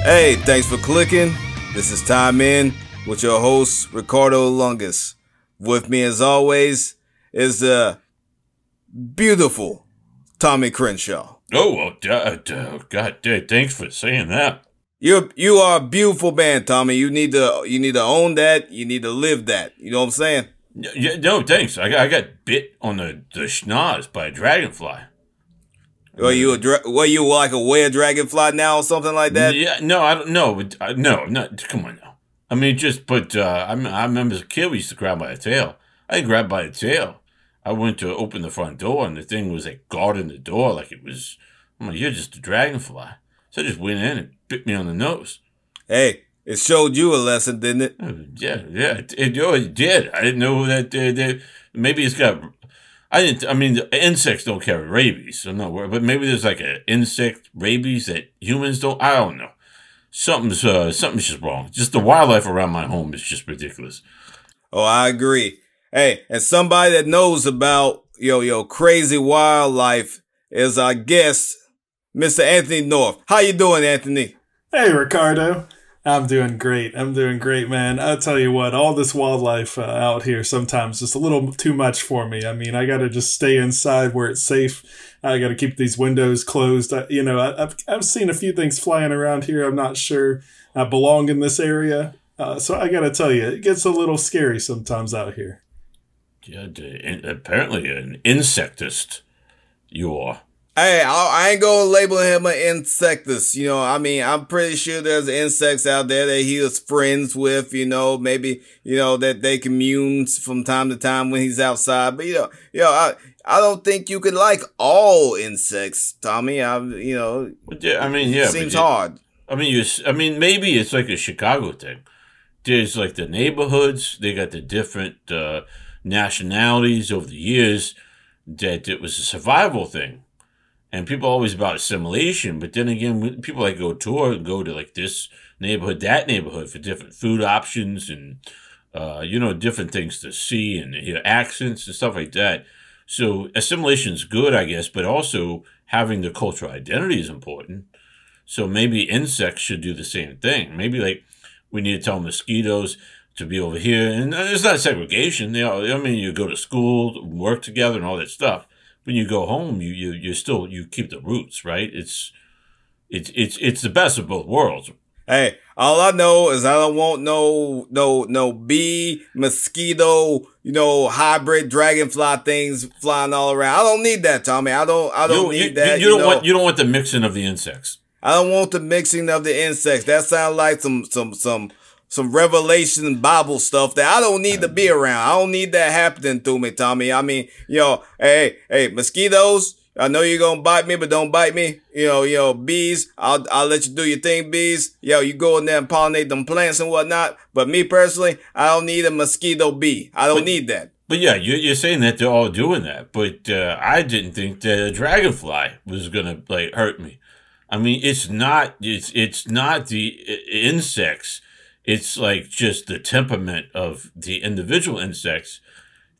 Hey, thanks for clicking. This is Time In with your host, Ricardo Lungus. With me, as always, is the beautiful Tommy Crenshaw. Oh, well, God, thanks for saying that. You are a beautiful man, Tommy. You need to own that. You need to live that. You know what I'm saying? Yeah, no, thanks. I got bit on the schnoz by a dragonfly. Were you like a were dragonfly now or something like that? Yeah, no, I don't know. No, not. Come on now. I mean, I remember as a kid we used to grab by the tail. I didn't grab by the tail. I went to open the front door and the thing was like guarding the door like it was. I'm like, you're just a dragonfly. So I just went in and bit me on the nose. Hey, it showed you a lesson, didn't it? Yeah, it did. I didn't know that maybe it's got. I mean, the insects don't carry rabies, so I'm not worried. But maybe there's like an insect rabies that humans don't. I don't know. Something's just wrong. Just the wildlife around my home is just ridiculous. Oh, I agree. Hey, and somebody that knows about yo crazy wildlife is our guest, Mr. Anthony North. How you doing, Anthony? Hey, Ricardo. I'm doing great. Man. I'll tell you what, all this wildlife out here sometimes just a little too much for me. I mean, I got to just stay inside where it's safe. I got to keep these windows closed. I've seen a few things flying around here. I'm not sure I belong in this area. So I got to tell you, it gets a little scary sometimes out here. Yeah, apparently an insectist you are. Hey, I ain't gonna label him an insectist. I'm pretty sure there's insects out there that he was friends with, maybe, that they commune from time to time when he's outside. But, I don't think you could like all insects, Tommy. Seems hard. Maybe it's like a Chicago thing. There's like the neighborhoods, they got the different nationalities over the years that it was a survival thing. And people are always about assimilation, but then again, people like go tour and go to like this neighborhood, that neighborhood for different food options and, different things to see and hear accents and stuff like that. So assimilation is good, I guess, but also having the cultural identity is important. So maybe insects should do the same thing. Maybe like we need to tell mosquitoes to be over here. And it's not segregation. You go to school, work together and all that stuff. When you go home, you keep the roots, right? It's the best of both worlds. Hey, all I know is I don't want no bee, mosquito, hybrid dragonfly things flying all around. I don't need that, Tommy. I don't need that. You don't want the mixing of the insects. I don't want the mixing of the insects. That sounds like some Revelation Bible stuff that I don't need to be around. I don't need that happening to me, Tommy. I mean, hey, mosquitoes, I know you're going to bite me, but don't bite me. Bees, I'll let you do your thing, bees. You go in there and pollinate them plants and whatnot. But me personally, I don't need a mosquito bee. I don't need that. But yeah, you're saying that they're all doing that. But I didn't think that a dragonfly was going to hurt me. I mean, it's not the insects. It's like just the temperament of the individual insects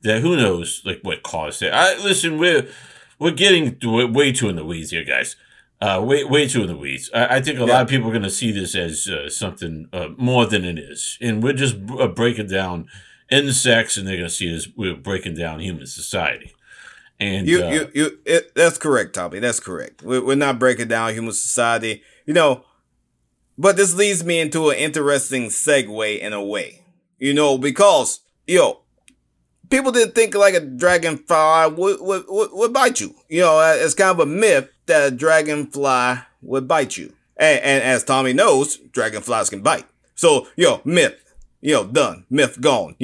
that who knows what caused it. Listen, we're getting way too in the weeds here, guys. Way too in the weeds. I think a lot of people are going to see this as something more than it is, and we're just breaking down insects, and they're going to see us we're breaking down human society. And that's correct, Tommy. That's correct. We're not breaking down human society. But this leads me into an interesting segue in a way, because, people didn't think like a dragonfly would bite you. It's kind of a myth that a dragonfly would bite you. And as Tommy knows, dragonflies can bite. So, myth, done. Myth gone,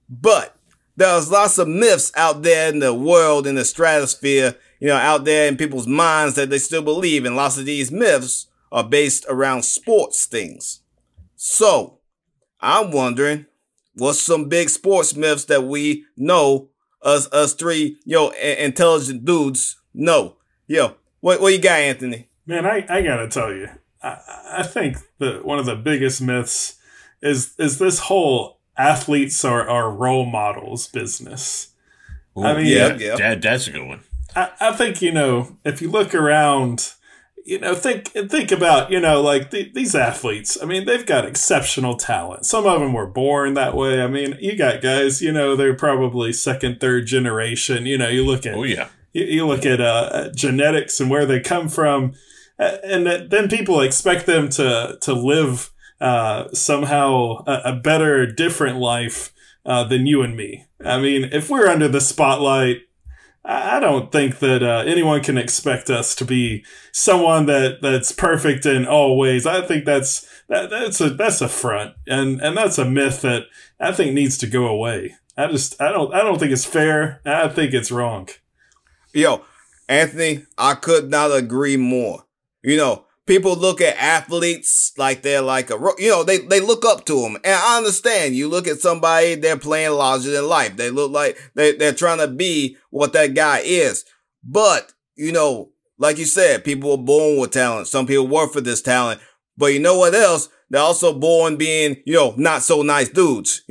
But there's lots of myths out there in the world, in the stratosphere, out there in people's minds that they still believe. And lots of these myths are based around sports things. So, I'm wondering, what's some big sports myths that we know, us three, intelligent dudes know? What you got, Anthony? Man, I gotta tell you, I think that one of the biggest myths is this whole athletes are role models business. Ooh, that's a good one. I think, if you look around, think about, like these athletes. I mean, they've got exceptional talent. Some of them were born that way. I mean, you got guys, they're probably second, third generation. You look at, Oh yeah. you look at genetics and where they come from, and then people expect them to live somehow a better, different life than you and me. I mean, if we're under the spotlight, I don't think that anyone can expect us to be someone that's perfect in all ways. I think that's a front, and that's a myth that I think needs to go away. I don't think it's fair. I think it's wrong. Yo, Anthony, I could not agree more. People look at athletes like they're like they look up to them. And I understand. You look at somebody, they're playing larger than life. They look like they're trying to be what that guy is. But, like you said, people were born with talent. Some people work for this talent. But you know what else? They're also born being, not so nice dudes.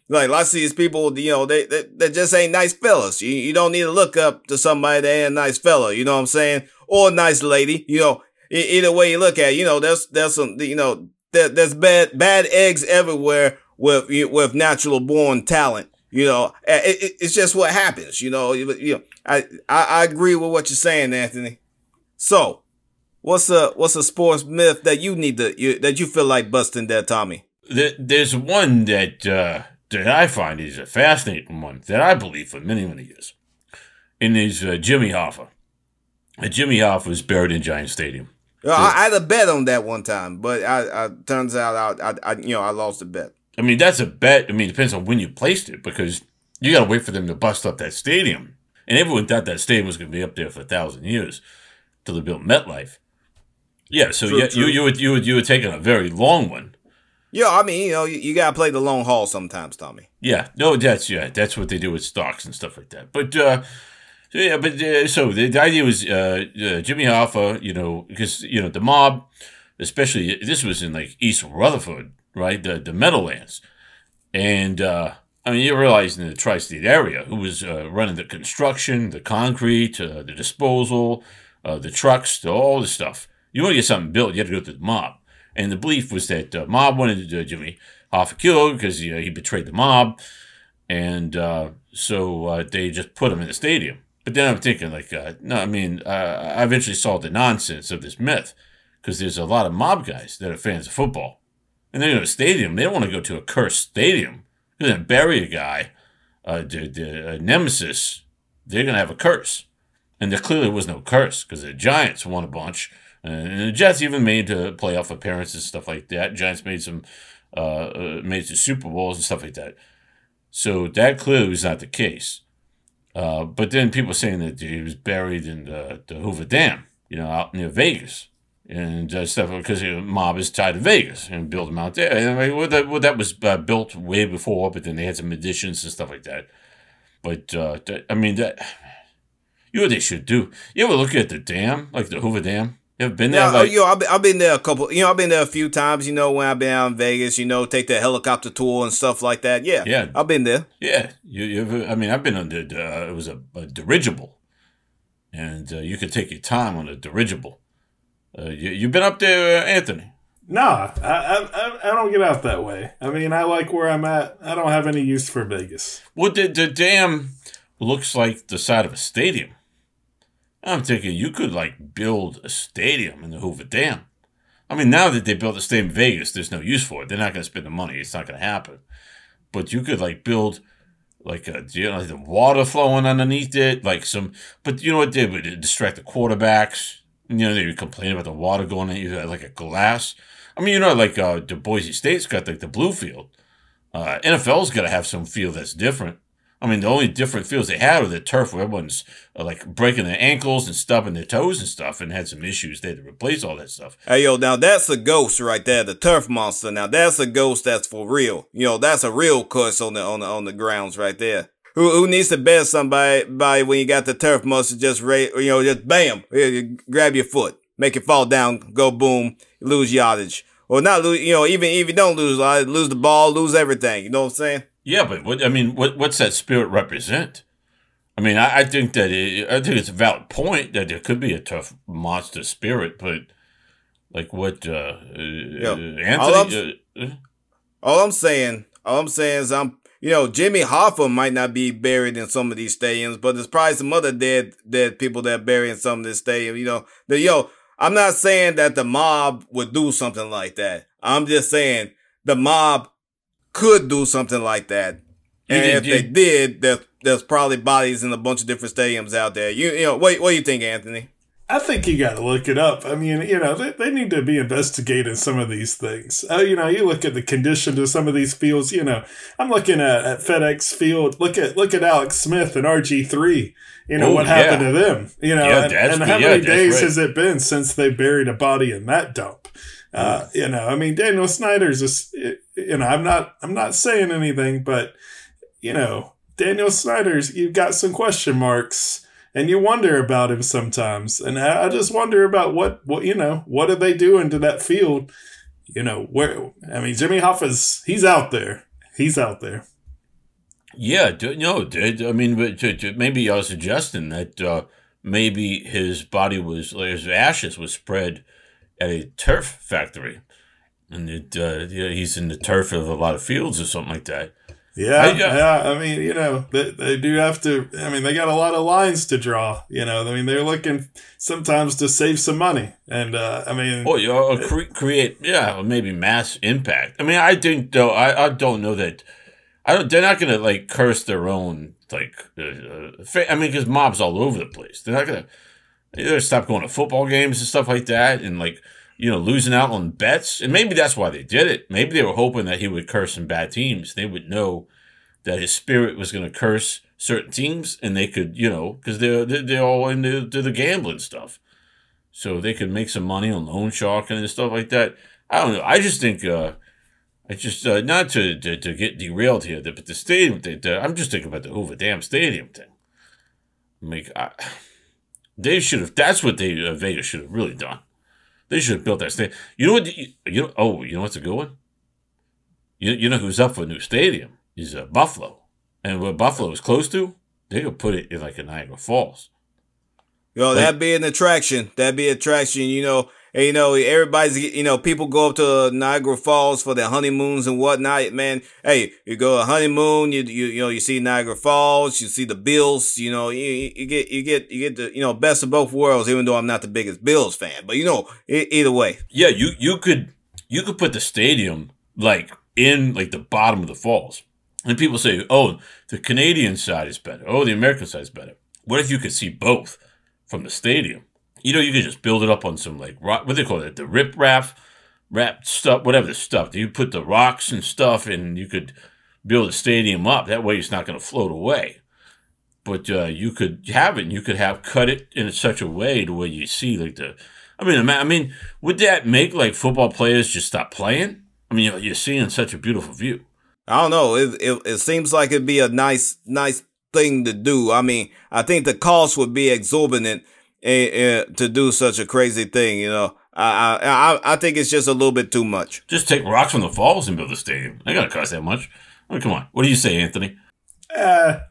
Like I see these people, they just ain't nice fellas. You don't need to look up to somebody that ain't a nice fella. You know what I'm saying? Or a nice lady, Either way you look at it, there's some, there's bad eggs everywhere with natural born talent. It's just what happens. I agree with what you're saying, Anthony. So, what's a sports myth that that you feel like busting there, Tommy? There's one that I find is a fascinating one that I believe for many, many years. And is Jimmy Hoffa. Jimmy Hoffa was buried in Giant Stadium. I had a bet on that one time, but I turns out I lost the bet. I mean, that's a bet. I mean, it depends on when you placed it, because you got to wait for them to bust up that stadium. And everyone thought that stadium was going to be up there for 1,000 years till they built MetLife. Yeah, so true. You were taking a very long one. Yeah, I mean, you got to play the long haul sometimes, Tommy. Yeah, no, that's what they do with stocks and stuff like that. But so the idea was Jimmy Hoffa, because the mob, especially this was in like East Rutherford, right, the Meadowlands, and you realize in the tri-state area who was running the construction, the concrete, the disposal, the trucks, all the stuff. You want to get something built, you had to go to the mob, and the belief was that the mob wanted Jimmy Hoffa killed because he betrayed the mob, and so they just put him in the stadium. But then I'm thinking, I eventually saw the nonsense of this myth, because there's a lot of mob guys that are fans of football. And they go to a stadium. They don't want to go to a cursed stadium. They're going to bury a guy, the nemesis. They're going to have a curse. And there clearly was no curse, because the Giants won a bunch. And the Jets even made playoff appearances and stuff like that. Giants made some Super Bowls and stuff like that. So that clearly was not the case. But then people saying that he was buried in the Hoover Dam, out near Vegas, and stuff, because the mob is tied to Vegas and built him out there. And that was built way before, but then they had some additions and stuff like that. But what they should do. You ever look at the dam, like the Hoover Dam? You ever been there? Yeah, I've been there I've been there a few times, when I've been out in Vegas, take the helicopter tour and stuff like that. Yeah. I've been there. Yeah. I've been on it was a dirigible, and you could take your time on a dirigible. You been up there, Anthony? No, I don't get out that way. I mean, I like where I'm at. I don't have any use for Vegas. Well, the dam looks like the side of a stadium. I'm thinking you could build a stadium in the Hoover Dam. I mean, now that they built a stadium in Vegas, there's no use for it. They're not going to spend the money. It's not going to happen. But you could build the water flowing underneath it, But you know what they would distract the quarterbacks. They would complain about the water going in like a glass. I mean, the Boise State's got the blue field. NFL's got to have some field that's different. I mean, the only different fields they had were the turf, where everyone's breaking their ankles and stubbing their toes and stuff, and had some issues. They had to replace all that stuff. Hey, now that's a ghost right there, the turf monster. Now that's a ghost that's for real. That's a real curse on the grounds right there. Who needs to bet somebody when you got the turf monster just bam, you grab your foot, make it fall down, go boom, lose yardage, or not lose. Even if you don't lose the ball, lose everything. You know what I'm saying? Yeah, but what's that spirit represent? I mean, I think that I think it's a valid point that there could be a tough monster spirit, but like what Yo, Anthony? all I'm saying is Jimmy Hoffa might not be buried in some of these stadiums, but there's probably some other dead people that are buried in some of this stadium. I'm not saying that the mob would do something like that. I'm just saying the mob could do something like that. And if they did, there's probably bodies in a bunch of different stadiums out there. What do you think, Anthony? I think you got to look it up. I mean, they need to be investigating some of these things. You look at the condition of some of these fields. I'm looking at FedEx Field. Look at Alex Smith and RG3. What happened to them? And how many days has it been since they buried a body in that dump? I mean, Daniel Snyder's just, I'm not saying anything, but Daniel Snyder's, you've got some question marks. And you wonder about him sometimes. And I just wonder about what are they doing to that field? Jimmy Hoffa's, he's out there. He's out there. Yeah, I mean, but maybe I was suggesting that maybe his body his ashes was spread at a turf factory. And he's in the turf of a lot of fields or something like that. Yeah. I mean, they do have to. I mean, they got a lot of lines to draw. I mean, they're looking sometimes to save some money, and create maybe mass impact. I mean, I think though I don't know that. They're not going to curse their own I mean, because mobs all over the place. They're not going to. They're going to stop going to football games and stuff like that, and losing out on bets. And maybe that's why they did it. Maybe they were hoping that he would curse some bad teams. They would know that his spirit was going to curse certain teams, and they could, because they're all into the gambling stuff. So they could make some money on loan sharking and stuff like that. I don't know. I just think, not to get derailed here, but the stadium thing, I'm just thinking about the Hoover Dam Stadium thing. They should have, that's what Vegas should have really done. They should have built that stadium. You know what's a good one? You know who's up for a new stadium? Is Buffalo. And what Buffalo is close to, they could put it in a Niagara Falls. That'd be an attraction. That'd be an attraction, And, everybody's, people go up to Niagara Falls for their honeymoons and whatnot, man. Hey, you go a honeymoon, you see Niagara Falls, you see the Bills, you get the, best of both worlds, even though I'm not the biggest Bills fan, but either way. Yeah, you could put the stadium in the bottom of the falls. And people say, oh, the Canadian side is better. Oh, the American side is better. What if you could see both from the stadium? You could just build it up on some rock, what do they call it? The rip-rap stuff, whatever the stuff. You put the rocks and stuff, and you could build a stadium up. That way, it's not going to float away. But you could have it, and you could cut it in such a way to where you see I mean, would that make football players just stop playing? I mean, you're seeing such a beautiful view. I don't know. It seems like it'd be a nice thing to do. I mean, I think the cost would be exorbitant to do such a crazy thing. I think it's just a little bit too much. Just take rocks from the falls and build a stadium. They gotta cost that much. I mean, come on. What do you say, Anthony? I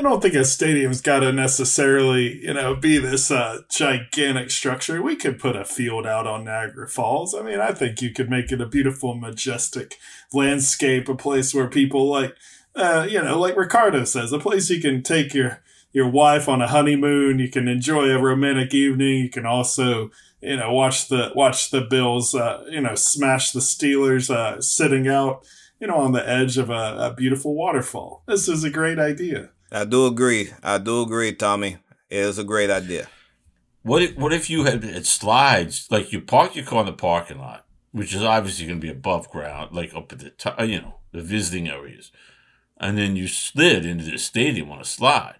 don't think a stadium's got to necessarily, be this gigantic structure. We could put a field out on Niagara Falls. I mean, I think you could make it a beautiful, majestic landscape, a place where people like Ricardo says, a place you can take your wife on a honeymoon. You can enjoy a romantic evening. You can also, watch the Bills, smash the Steelers, sitting out, on the edge of a beautiful waterfall. This is a great idea. I do agree, Tommy. It is a great idea. What if you had slides, you park your car in the parking lot, which is obviously going to be above ground, up at the top, the visiting areas, and then you slid into the stadium on a slide,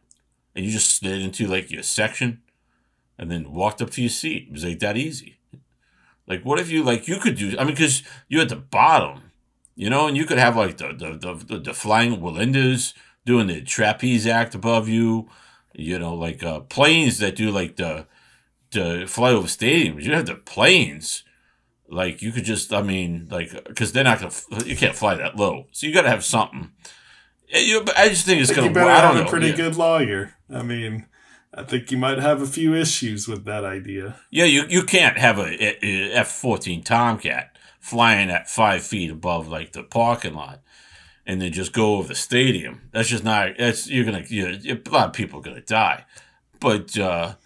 and you just slid into your section, and then walked up to your seat. It was that easy. What if you you could do? I mean, because you're at the bottom, and you could have the flying Wallendas doing the trapeze act above you, planes that do the fly over stadiums. You have the planes, you could just, because they're not gonna, you can't fly that low, so you got to have something, But I just think it's going You to. better I don't have know. a pretty good lawyer. I mean, I think you might have a few issues with that idea. Yeah, you can't have a F-14 Tomcat flying at 5 feet above like the parking lot, and then just go over the stadium. That's just not. That's a lot of people are gonna die, but I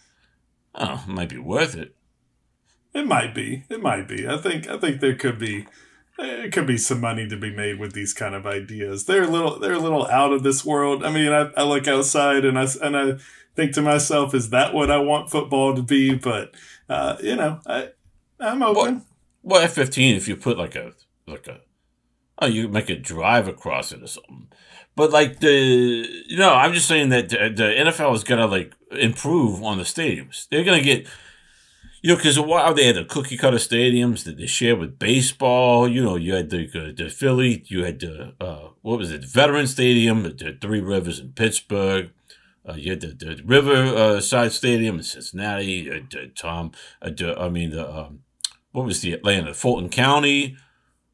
don't know, it might be worth it. It might be. It might be. I think there could be. It could be some money to be made with these kind of ideas. They're a little out of this world. I mean, I look outside and I think to myself, is that what I want football to be? But I'm open. Well, F-15, if you put you make a drive across it or something. But I'm just saying that the NFL is gonna like improve on the stadiums. They're gonna get. Because a while they had the cookie cutter stadiums that they shared with baseball. You had the Philly, you had the the Veteran Stadium, the Three Rivers in Pittsburgh. You had the Riverside Stadium in Cincinnati. What was the Atlanta, Fulton County?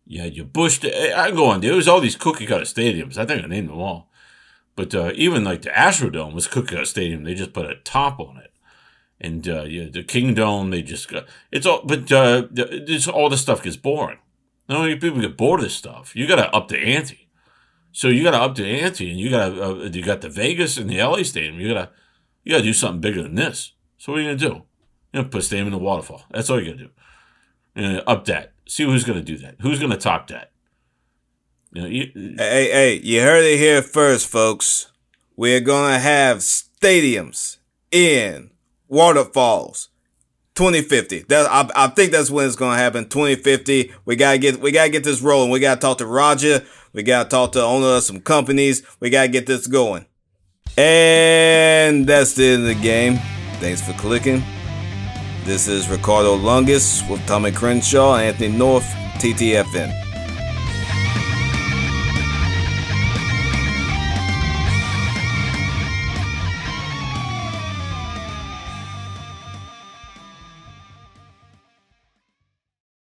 You had your Bush. I can go on. There was all these cookie cutter stadiums. I think I named them all. But even like the Astrodome was a cookie cutter stadium. They just put a top on it. And the Kingdome, they just got it's all, but all this stuff gets boring. People get bored of this stuff. You got to up the ante. So you got to up the ante, and you got the Vegas and the LA Stadium. You got to do something bigger than this. So what are you gonna do? Put a stadium in the waterfall. That's all you got to do. Up that. See who's gonna do that. Who's gonna top that? Hey! You heard it here first, folks. We're gonna have stadiums in waterfalls, 2050. I think that's when it's gonna happen. 2050. We gotta get this rolling. We gotta talk to Roger. We gotta talk to the owner of some companies. We gotta get this going. And that's the end of the game. Thanks for clicking. This is Ricardo Lungus with Tommy Crenshaw and Anthony North, TTFN.